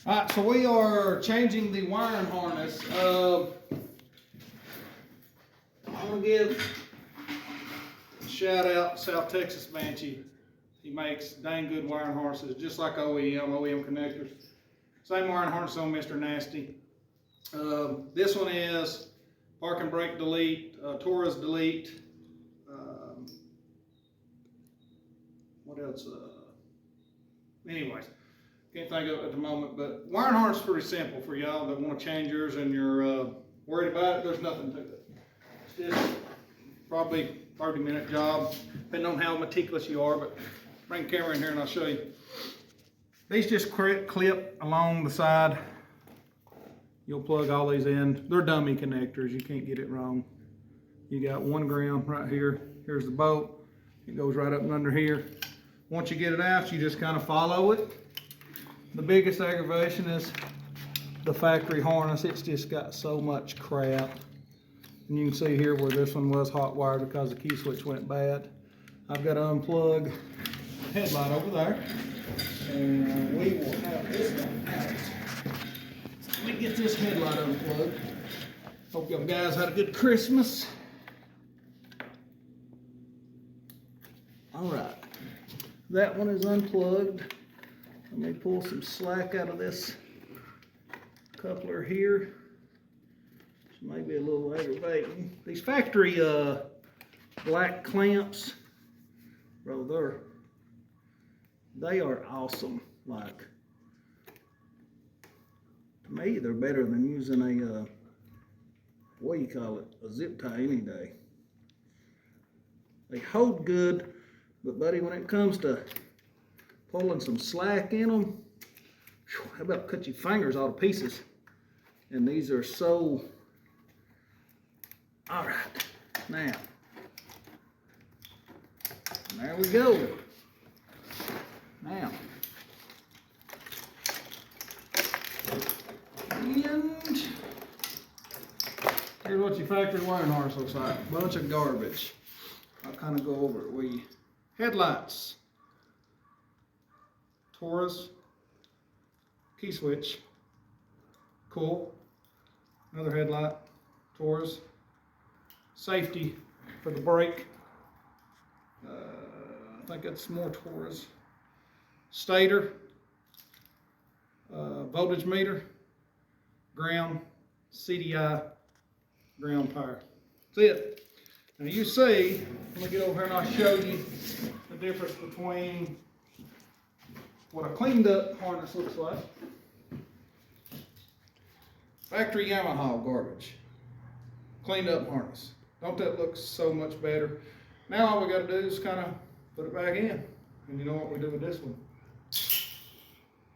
All right, so we are changing the wiring harness. I'm gonna give a shout out South Texas Banshee. He makes dang good wiring harnesses, just like OEM connectors. Same wiring harness on Mr. Nasty. This one is park and brake delete, Taurus delete. What else? Anyways. Can't think of it at the moment, but wiring harness is pretty simple for y'all that want to change yours and you're worried about it. There's nothing to it. It's just probably 30-minute job, depending on how meticulous you are, but bring the camera in here and I'll show you. These just clip along the side. You'll plug all these in. They're dummy connectors, you can't get it wrong. You got 1 ground right here. Here's the bolt. It goes right up and under here. Once you get it out, you just kind of follow it. The biggest aggravation is the factory harness. It's just got so much crap. And you can see here where this one was hot wired because the key switch went bad. I've got to unplug the headlight over there. And we will have this one out. Let me get this headlight unplugged. Hope you guys had a good Christmas. All right, that one is unplugged. Let me pull some slack out of this coupler here. This may be a little aggravating. These factory black clamps, bro, they are awesome. Like, to me, they're better than using a what do you call it? A zip tie any day. They hold good, but buddy, when it comes to pulling some slack in them, how about cut your fingers all to pieces? And these are so, all right, now, there we go. Now, and here's what your factory wiring harness looks like. Bunch of garbage. I'll kind of go over it with you. Headlights. Taurus, key switch, cool, another headlight, Taurus, safety for the brake, I think that's more Taurus, stator, voltage meter, ground, CDI, ground power. That's it. Now you see, let me get over here and I'll show you the difference between what a cleaned up harness looks like. Factory Yamaha garbage. Cleaned up harness. Don't that look so much better? Now all we got to do is kind of put it back in. And you know what we do with this one?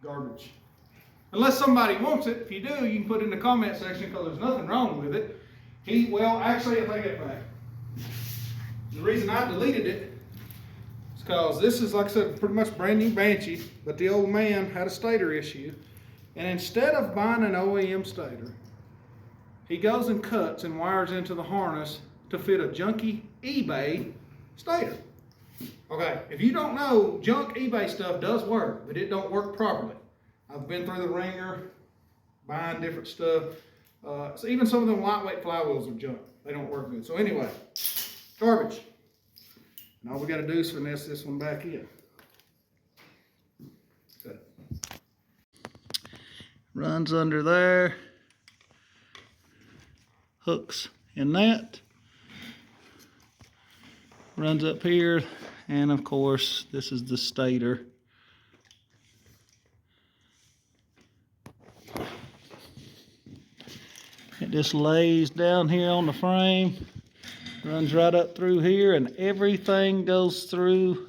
Garbage. Unless somebody wants it. If you do, you can put it in the comment section because there's nothing wrong with it. Well, actually, I take it back. The reason I deleted it, because this is, like I said, pretty much brand new Banshee, but the old man had a stator issue, and instead of buying an OEM stator, he goes and cuts and wires into the harness to fit a junky eBay stator. Okay, if you don't know, junk eBay stuff does work, but it don't work properly. I've been through the ringer, buying different stuff. So even some of them lightweight flywheels are junk. They don't work good. So anyway, garbage. And all we got to do is finesse this one back in. Good. Runs under there. Hooks in that. Runs up here. And of course, this is the stator. It just lays down here on the frame. Runs right up through here, and everything goes through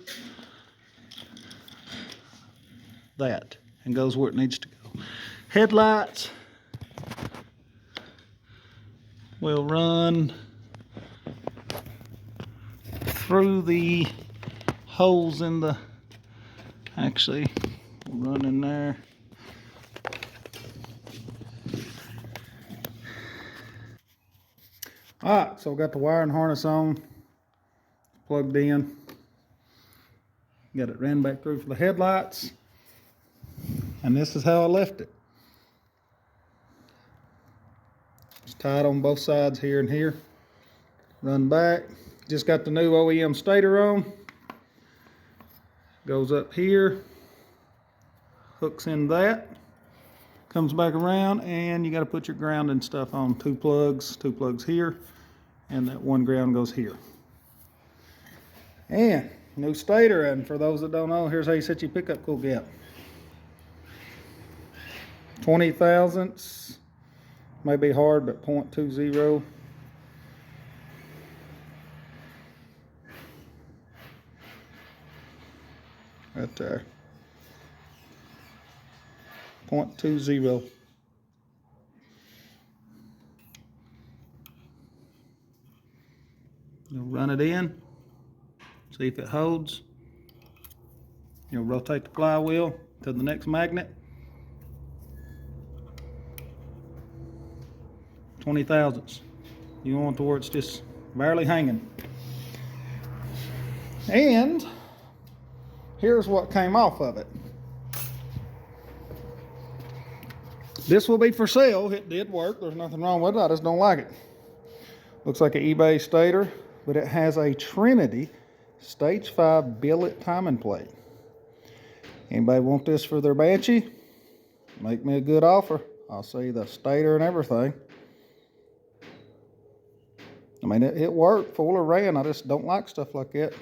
that and goes where it needs to go. Headlights will run through the holes in the, actually, we'll run in there. Alright, so I've got the wiring harness on, plugged in, got it ran back through for the headlights, and this is how I left it. It's tied on both sides here and here. Run back. Just got the new OEM stator on. Goes up here. Hooks in that. Comes back around, and you got to put your grounding stuff on. Two plugs here, and that one ground goes here. And new stator, and for those that don't know, here's how you set your pickup cool gap. 20 thousandths, may be hard, but 0.20. Right there. 0.20. You'll run it in, see if it holds. You'll rotate the flywheel to the next magnet. 20 thousandths. You want it to where it's just barely hanging. And here's what came off of it. This will be for sale. It did work. There's nothing wrong with it. I just don't like it. Looks like an eBay stator, but it has a Trinity Stage 5 billet timing plate. Anybody want this for their Banshee? Make me a good offer. I'll sell you the stator and everything. I mean, it worked, full of ran. I just don't like stuff like that.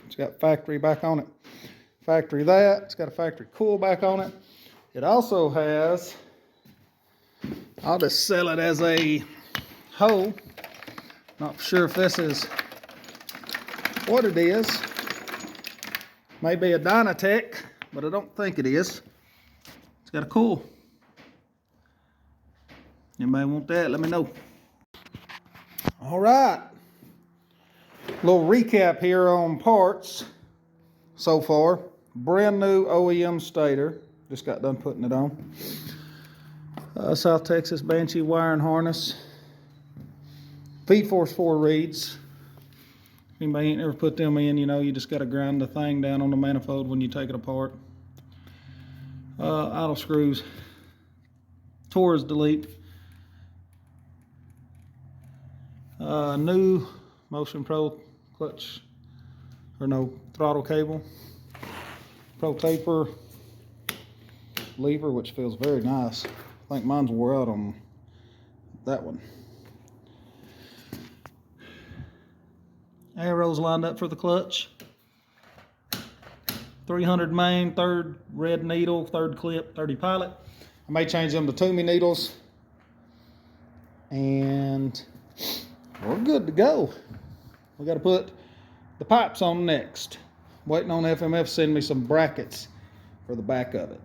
It's got factory back on it. Factory that. It's got a factory cool back on it. It also has, I'll just sell it as a whole. Not sure if this is what it is. Maybe a Dynatech, but I don't think it is. It's got a cool. Anybody want that? Let me know. All right. Little recap here on parts so far. Brand new OEM stator. Just got done putting it on. South Texas Banshee wiring harness. Feed force 4 reeds. If anybody ain't ever put them in, you know, you just got to grind the thing down on the manifold when you take it apart. Idle screws. Torres delete. New Motion Pro clutch, or no, throttle cable. Pro taper. Lever, which feels very nice. I think mine's wore out on that one. Arrows lined up for the clutch. 300 main, 3rd red needle, 3rd clip, 30 pilot. I may change them to Toomey needles. And we're good to go. We got to put the pipes on next. Waiting on FMF to send me some brackets for the back of it.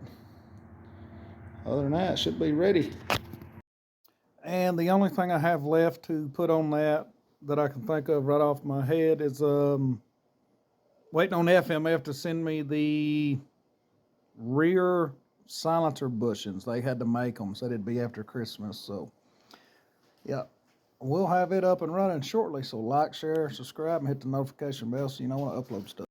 Other than that, it should be ready. And the only thing I have left to put on that I can think of right off my head is waiting on FMF to send me the rear silencer bushings. They had to make them, said it'd be after Christmas. So, yeah, we'll have it up and running shortly. So like, share, subscribe, and hit the notification bell so you know when I upload stuff.